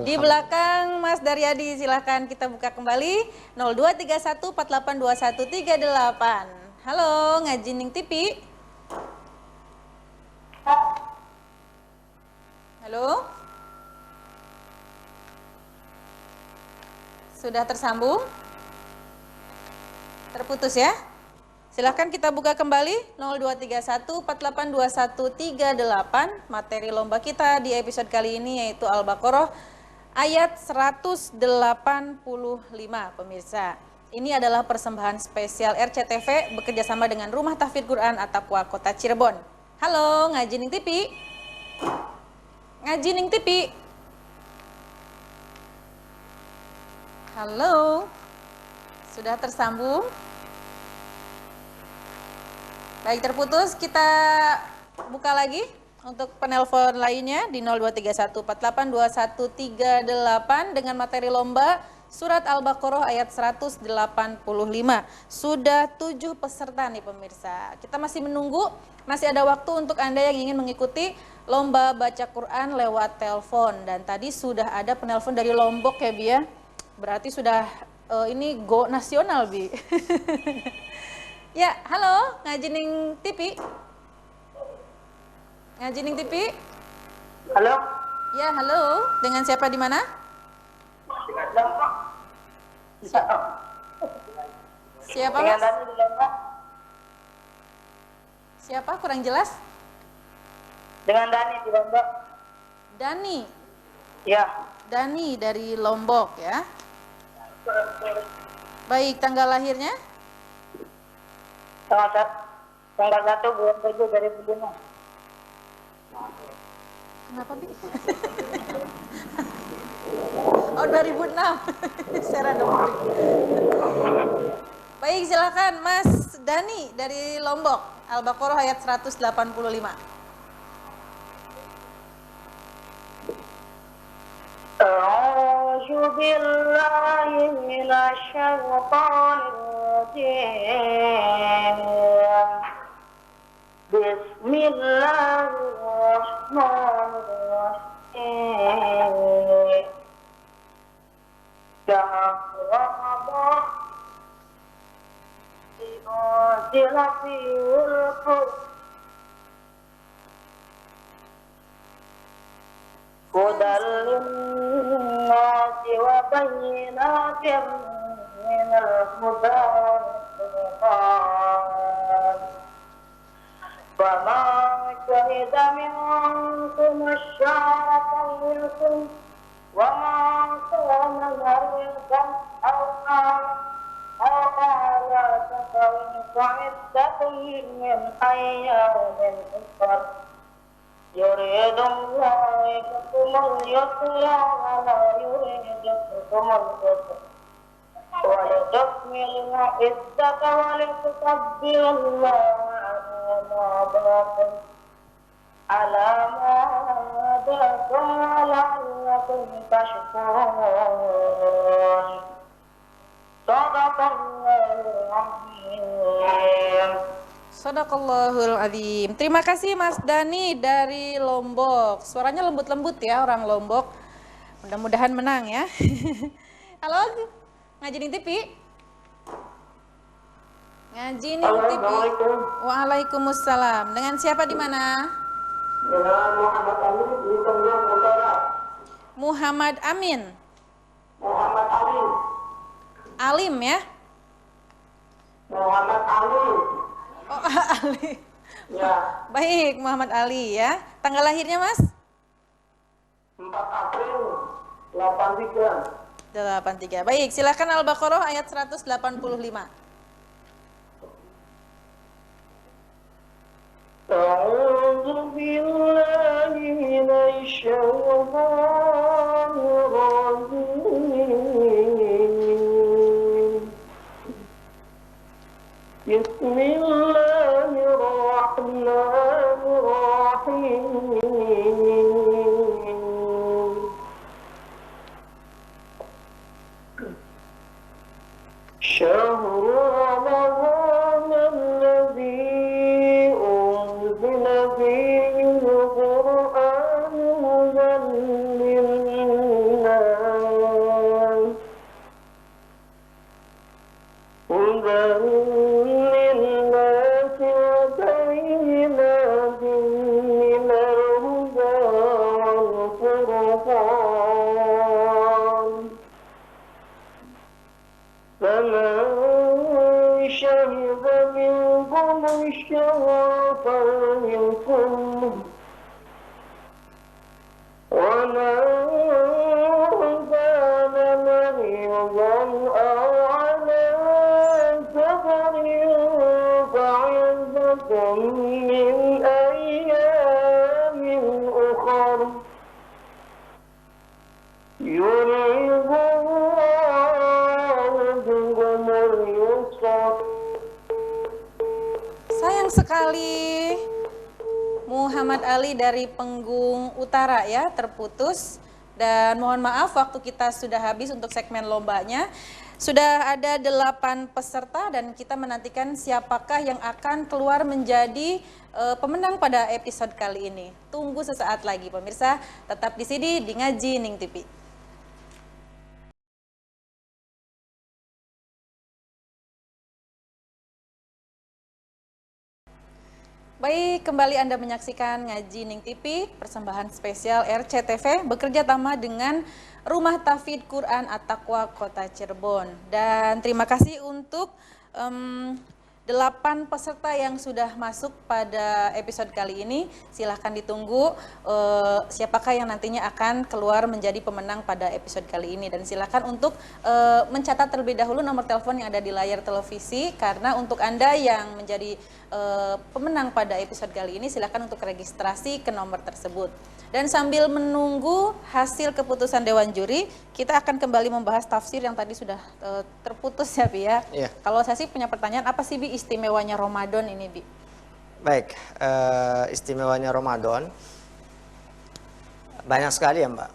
Di belakang Mas Daryadi silahkan kita buka kembali 0231482138. Halo, Ngaji Ning TV. Halo? Sudah tersambung? Terputus ya? Silahkan kita buka kembali 0231482138. Materi lomba kita di episode kali ini yaitu Al-Baqarah ayat 185 pemirsa. Ini adalah persembahan spesial RCTV bekerjasama dengan Rumah Tahfidz Quran At-Taqwa Kota Cirebon. Halo, Ngaji Ning TV. Ngaji Ning TV. Halo. Sudah tersambung? Baik, terputus. Kita buka lagi untuk penelpon lainnya di 0231482138 dengan materi lomba Surat Al-Baqarah ayat 185. Sudah 7 peserta nih pemirsa. Kita masih menunggu, masih ada waktu untuk Anda yang ingin mengikuti lomba baca Quran lewat telepon. Dan tadi sudah ada penelpon dari Lombok ya Bi ya. Berarti sudah ini go nasional Bi. Ya, halo Ngaji Ning TV. Ngaji Ning TV. Halo. Ya, halo. Dengan siapa di mana? Siapa Mas? Siapa? Kurang jelas? Dengan Dani di Lombok. Dani. Ya. Dani dari Lombok ya. Baik, tanggal lahirnya? Tanggal 1 bulan 7 2005. Kenapa, Bi? Oh, 2006. Saya rada mudik. Baik, silakan Mas Dani dari Lombok. Al-Baqarah ayat 185. أعوذ بالله من الشيطان الرجيم بسم الله الرحمن الرحيم شهر رمضان أنزل فيه القرآن هدى للناس وبينات من الهدى والفرقان فمن شهد منكم الشهر فليصم ومن كان مريضا أو على سفر فعدة من أيام أخر يريد الله بكم اليسر ولا يريد بكم العسر ولتكملوا العدة ولتكبروا الله على ما هداكم ولعلكم تشكرون صدق الله العظيم. Shadaqallahul Azim. Terima kasih Mas Dani dari Lombok. Suaranya lembut-lembut ya orang Lombok. Mudah-mudahan menang ya. Halo, Ngaji Ning TV. Ngaji Ning TV. Waalaikumsalam. Dengan siapa di mana? Dengan Muhammad Amin di Tengah Utara. Muhammad Amin. Muhammad Amin. Alim ya? Muhammad Amin. Oh, Ali. Ya. Baik, Muhammad Ali ya. Tanggal lahirnya Mas? 4 April 83. 83. Baik, silakan Al-Baqarah ayat 185. أعوذ بالله من الشيطان الرجيم بسم الله الرحمن الرحيم شهر رمضان الذي أنزل فيه القرآن هدى للناس وبينات من الهدى والفرقان فمن شهد منكم الشهر فليصمه ومن كان مريضا أو على سفر فعدة من أيام أخر يريد الله بكم اليسر. Sayang sekali Muhammad Ali dari Penggung Utara ya, terputus. Dan mohon maaf waktu kita sudah habis untuk segmen lombanya. Sudah ada 8 peserta dan kita menantikan siapakah yang akan keluar menjadi pemenang pada episode kali ini. Tunggu sesaat lagi pemirsa, tetap di sini di Ngaji Ning TV. Baik, kembali Anda menyaksikan Ngaji Ning TV, persembahan spesial RCTV bekerja sama dengan Rumah Tahfidz Quran At-Taqwa Kota Cirebon. Dan terima kasih untuk 8 peserta yang sudah masuk pada episode kali ini. Silahkan ditunggu siapakah yang nantinya akan keluar menjadi pemenang pada episode kali ini. Dan silahkan untuk mencatat terlebih dahulu nomor telepon yang ada di layar televisi, karena untuk Anda yang menjadi pemenang pada episode kali ini silahkan untuk registrasi ke nomor tersebut. Dan sambil menunggu hasil keputusan Dewan Juri, kita akan kembali membahas tafsir yang tadi sudah terputus ya Bi ya. Iya. Kalau saya sih punya pertanyaan, apa sih Bi istimewanya Ramadan ini Bi? Baik, istimewanya Ramadan banyak sekali ya Mbak.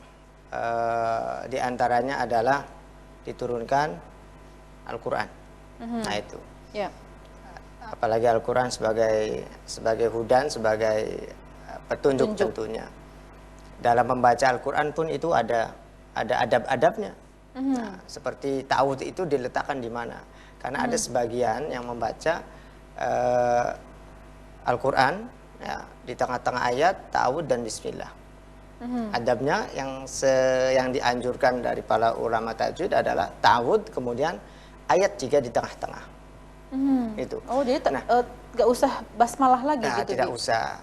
Di antaranya adalah diturunkan Al-Quran. Nah itu. Ya. Apalagi Al-Quran sebagai hudan, sebagai petunjuk tentunya. Dalam membaca Al-Quran pun itu ada adab-adabnya. Nah, seperti ta'awudz itu diletakkan di mana? Karena ada sebagian yang membaca Al-Quran ya, di tengah-tengah ayat ta'awudz dan bismillah. Adabnya yang dianjurkan dari para ulama tajwid adalah ta'awudz kemudian ayat juga di tengah-tengah. Itu. Oh jadi nggak usah basmalah lagi Nah, gitu tidak Bi? usah.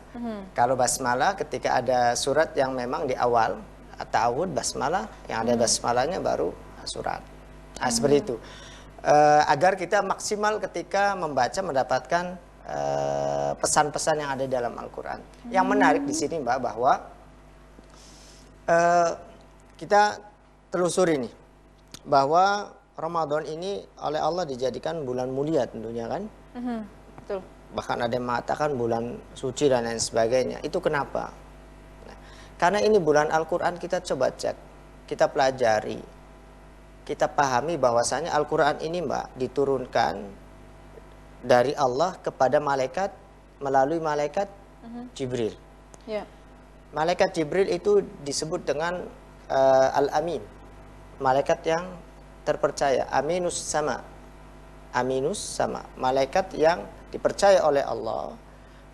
Kalau basmalah ketika ada surat yang memang di awal ta'awudz basmalah, yang ada basmalahnya baru surat. Nah, seperti itu. Agar kita maksimal ketika membaca mendapatkan pesan-pesan yang ada dalam Al-Quran. Yang menarik di sini Mbak bahwa kita telusuri nih bahwa Ramadan ini oleh Allah dijadikan bulan mulia tentunya kan. Betul. Bahkan ada yang mengatakan bulan suci dan lain sebagainya. Itu kenapa? Nah, karena ini bulan Al-Quran, kita coba cek, kita pelajari, kita pahami bahwasanya Al-Quran ini Mbak diturunkan dari Allah kepada malaikat melalui malaikat Jibril. Ya. Malaikat Jibril itu disebut dengan Al-Amin, malaikat yang terpercaya, Aminus Sama. Aminus Sama, malaikat yang dipercaya oleh Allah.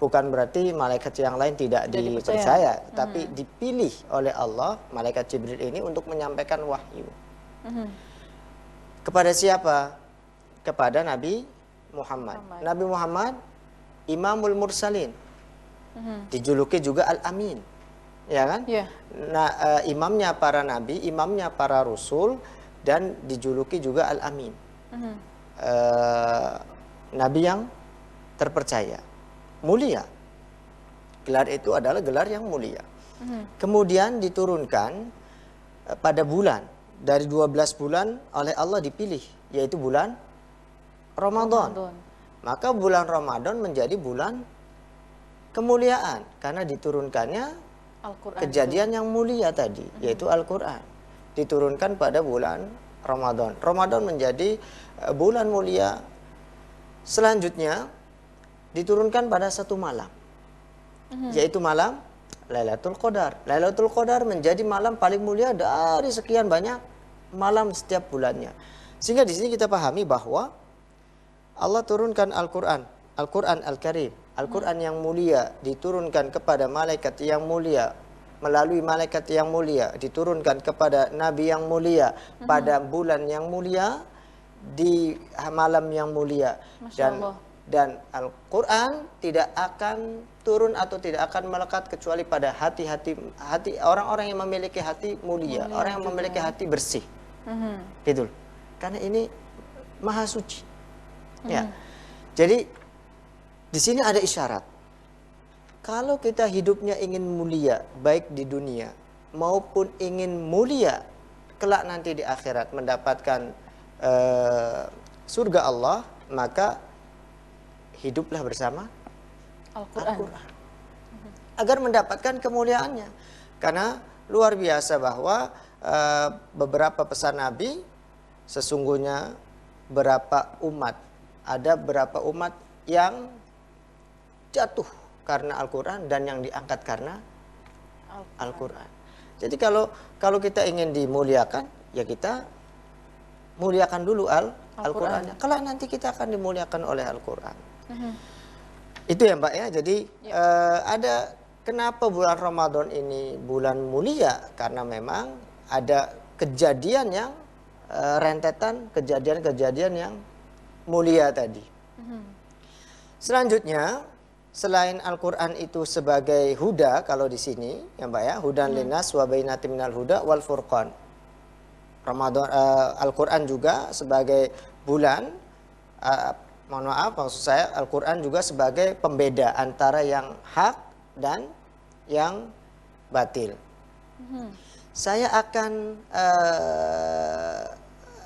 Bukan berarti malaikat yang lain tidak dipercaya, tapi dipilih oleh Allah malaikat Jibril ini untuk menyampaikan wahyu. Kepada siapa? Kepada Nabi Muhammad. Nabi Muhammad Imamul Mursalin. Dijuluki juga Al-Amin. Ya kan? Yeah. Nah, imamnya para nabi, imamnya para rasul, dan dijuluki juga Al-Amin. Nabi yang terpercaya, mulia. Gelar itu adalah gelar yang mulia. Kemudian diturunkan pada bulan, dari 12 bulan oleh Allah dipilih, yaitu bulan Ramadan. Maka bulan Ramadan menjadi bulan kemuliaan karena diturunkannya kejadian yang mulia tadi, yaitu Al-Quran. Diturunkan pada bulan Ramadan. Ramadan menjadi bulan mulia. Selanjutnya diturunkan pada satu malam, yaitu malam Lailatul Qadar. Lailatul Qadar menjadi malam paling mulia dari sekian banyak malam setiap bulannya. Sehingga di sini kita pahami bahwa Allah turunkan Al-Quran, Al-Quran Al-Karim, Al-Quran yang mulia diturunkan kepada malaikat yang mulia, melalui malaikat yang mulia diturunkan kepada Nabi yang mulia pada bulan yang mulia, di malam yang mulia. Dan Al-Quran tidak akan turun atau tidak akan melekat kecuali pada hati orang-orang yang memiliki hati mulia, orang yang memiliki hati bersih. Gitu. Karena ini maha suci. Ya. Jadi di sini ada isyarat. Kalau kita hidupnya ingin mulia, baik di dunia maupun ingin mulia kelak nanti di akhirat mendapatkan surga Allah, maka hiduplah bersama Al-Quran. Agar mendapatkan kemuliaannya. Karena luar biasa bahwa beberapa pesan Nabi, sesungguhnya ada berapa umat yang jatuh karena Al-Quran dan yang diangkat karena Al-Quran. Jadi kalau kita ingin dimuliakan, ya kita muliakan dulu Al-Quran. Kalau nanti kita akan dimuliakan oleh Al-Quran. Itu ya Mbak ya. Jadi ada kenapa bulan Ramadan ini bulan mulia? Karena memang ada kejadian yang rentetan kejadian-kejadian yang mulia tadi. Selanjutnya, selain Al-Quran itu sebagai huda, kalau di sini ya Mbak ya, hudan linnas wa bainatin minal huda wal furqan. Ramadan, Al-Quran juga sebagai bulan, mohon maaf maksud saya, Al-Quran juga sebagai pembeda antara yang hak dan yang batil. Saya akan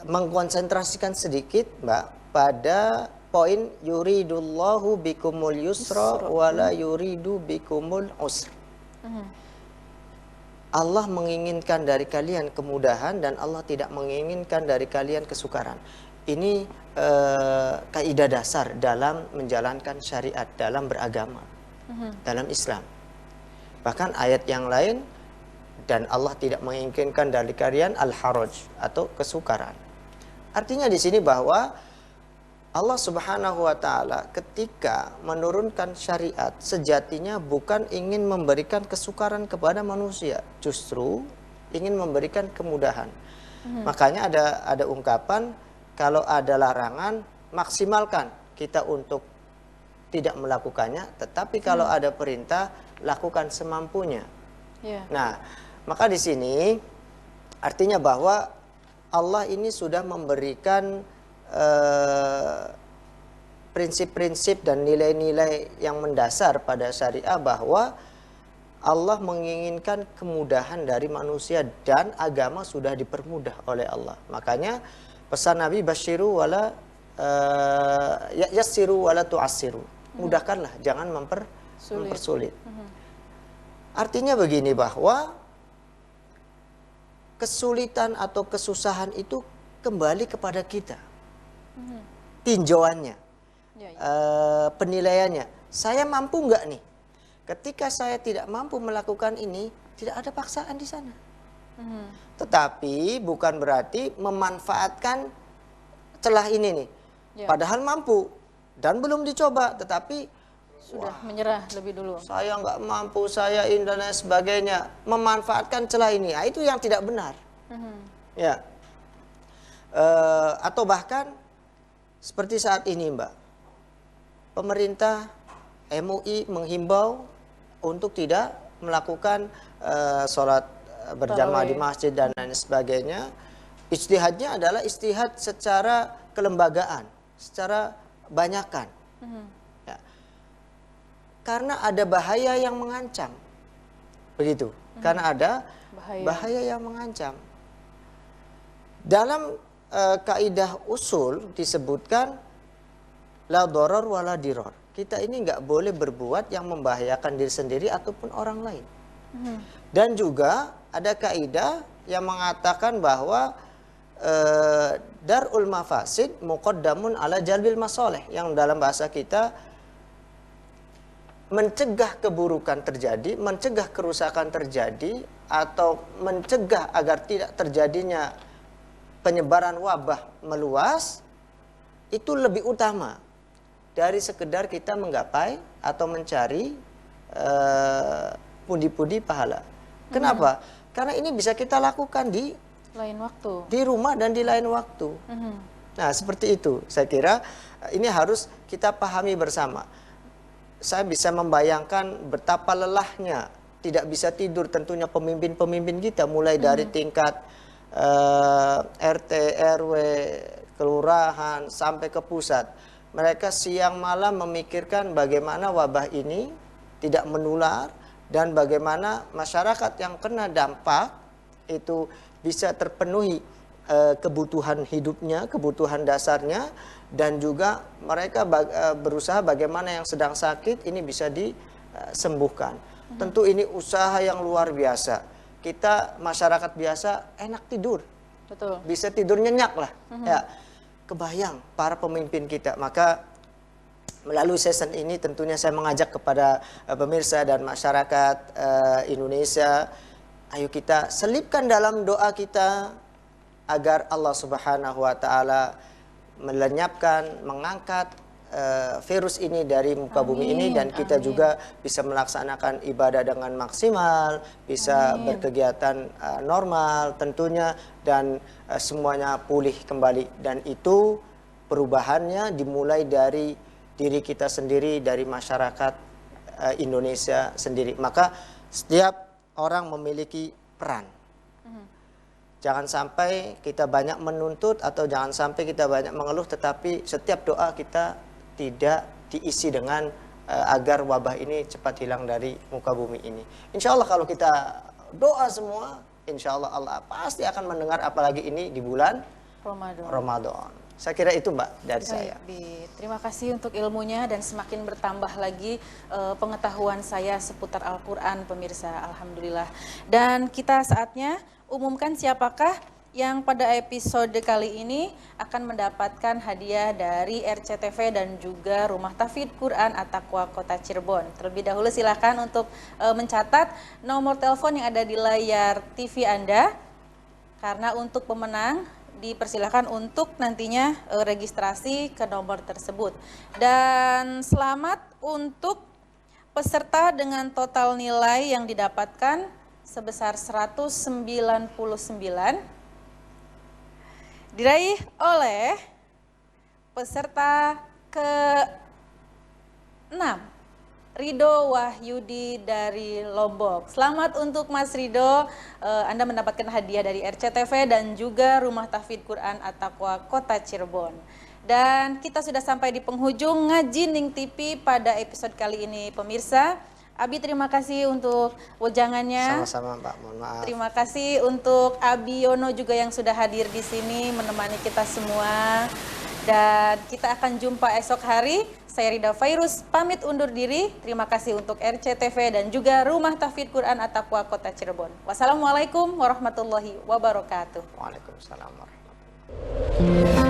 mengkonsentrasikan sedikit Mbak pada poin yuridullahu bikumul yusra wala yuridu bikumul usra. Allah menginginkan dari kalian kemudahan dan Allah tidak menginginkan dari kalian kesukaran. Ini kaidah dasar dalam menjalankan syariat, dalam beragama, dalam Islam. Bahkan ayat yang lain, dan Allah tidak menginginkan dari kalian al-haraj atau kesukaran. Artinya di sini bahwa Allah Subhanahu wa taala ketika menurunkan syariat sejatinya bukan ingin memberikan kesukaran kepada manusia, justru ingin memberikan kemudahan. Makanya ada ungkapan, kalau ada larangan maksimalkan kita untuk tidak melakukannya, tetapi kalau ada perintah lakukan semampunya. Nah, maka di sini artinya bahwa Allah ini sudah memberikan prinsip-prinsip dan nilai-nilai yang mendasar pada syariah, bahwa Allah menginginkan kemudahan dari manusia dan agama sudah dipermudah oleh Allah. Makanya pesan Nabi basyiru wala yassiru wala tu'assiru. Mudahkanlah, jangan mempersulit. Artinya begini, bahwa kesulitan atau kesusahan itu kembali kepada kita. Tinjauannya, penilaiannya, saya mampu nggak nih? Ketika saya tidak mampu melakukan ini, tidak ada paksaan di sana. Tetapi bukan berarti memanfaatkan celah ini nih. Padahal mampu dan belum dicoba, tetapi sudah menyerah lebih dulu. Saya nggak mampu, saya ini dan lain sebagainya. Memanfaatkan celah ini, nah, itu yang tidak benar. Ya. Atau bahkan seperti saat ini Mbak, pemerintah MUI menghimbau untuk tidak melakukan sholat berjamaah di masjid dan lain sebagainya. Ijtihadnya adalah ijtihad secara kelembagaan, secara banyakan. Ya. Karena ada bahaya yang mengancam. Begitu. Karena ada bahaya yang mengancam. Dalam kaidah usul disebutkan la dharar wala dirar. Kita ini nggak boleh berbuat yang membahayakan diri sendiri ataupun orang lain. Dan juga ada kaidah yang mengatakan bahwa darul mafasid muqaddamun ala jalbil masoleh, yang dalam bahasa kita mencegah keburukan terjadi, mencegah kerusakan terjadi, atau mencegah agar tidak terjadinya penyebaran wabah meluas, itu lebih utama dari sekedar kita menggapai atau mencari pundi-pundi pahala. Kenapa? Karena ini bisa kita lakukan di lain waktu, di rumah dan di lain waktu. Nah, seperti itu. Saya kira ini harus kita pahami bersama. Saya bisa membayangkan betapa lelahnya tidak bisa tidur tentunya pemimpin-pemimpin kita, mulai dari tingkat RT, RW, kelurahan sampai ke pusat. Mereka siang malam memikirkan bagaimana wabah ini tidak menular dan bagaimana masyarakat yang kena dampak itu bisa terpenuhi kebutuhan hidupnya, kebutuhan dasarnya, dan juga mereka berusaha bagaimana yang sedang sakit ini bisa disembuhkan. Tentu ini usaha yang luar biasa. Kita masyarakat biasa enak tidur, betul, bisa tidur nyenyak lah. Ya, kebayang para pemimpin kita. Maka melalui season ini tentunya saya mengajak kepada pemirsa dan masyarakat Indonesia, ayo kita selipkan dalam doa kita agar Allah Subhanahu wa taala melenyapkan, mengangkat virus ini dari muka bumi ini, dan kita juga bisa melaksanakan ibadah dengan maksimal, bisa berkegiatan normal tentunya, dan semuanya pulih kembali. Dan itu perubahannya dimulai dari diri kita sendiri, dari masyarakat Indonesia sendiri. Maka setiap orang memiliki peran. Jangan sampai kita banyak menuntut atau jangan sampai kita banyak mengeluh, tetapi setiap doa kita tidak diisi dengan agar wabah ini cepat hilang dari muka bumi ini. Insya Allah kalau kita doa semua, insya Allah Allah pasti akan mendengar, apalagi ini di bulan Ramadan. Saya kira itu Mbak dari saya. Terima kasih untuk ilmunya dan semakin bertambah lagi pengetahuan saya seputar Al-Quran pemirsa, Alhamdulillah. Dan kita saatnya umumkan siapakah yang pada episode kali ini akan mendapatkan hadiah dari RCTV dan juga Rumah Tahfidz Quran At-Taqwa Kota Cirebon. Terlebih dahulu silakan untuk mencatat nomor telepon yang ada di layar TV Anda, karena untuk pemenang dipersilakan untuk nantinya registrasi ke nomor tersebut. Dan selamat untuk peserta dengan total nilai yang didapatkan sebesar 199 diraih oleh peserta ke-6, Rido Wahyudi dari Lombok. Selamat untuk Mas Rido, Anda mendapatkan hadiah dari RCTV dan juga Rumah Tahfidz Quran At-Taqwa Kota Cirebon. Dan kita sudah sampai di penghujung Ngaji Ning TV pada episode kali ini pemirsa. Abi terima kasih untuk wejangannya. Sama-sama Mbak, mohon maaf. Terima kasih untuk Abi Yono juga yang sudah hadir di sini menemani kita semua. Dan kita akan jumpa esok hari. Saya Rida Fairuz pamit undur diri. Terima kasih untuk RCTV dan juga Rumah Tahfidz Quran At-Taqwa Kota Cirebon. Wassalamualaikum warahmatullahi wabarakatuh. Waalaikumsalam warahmatullahi wabarakatuh.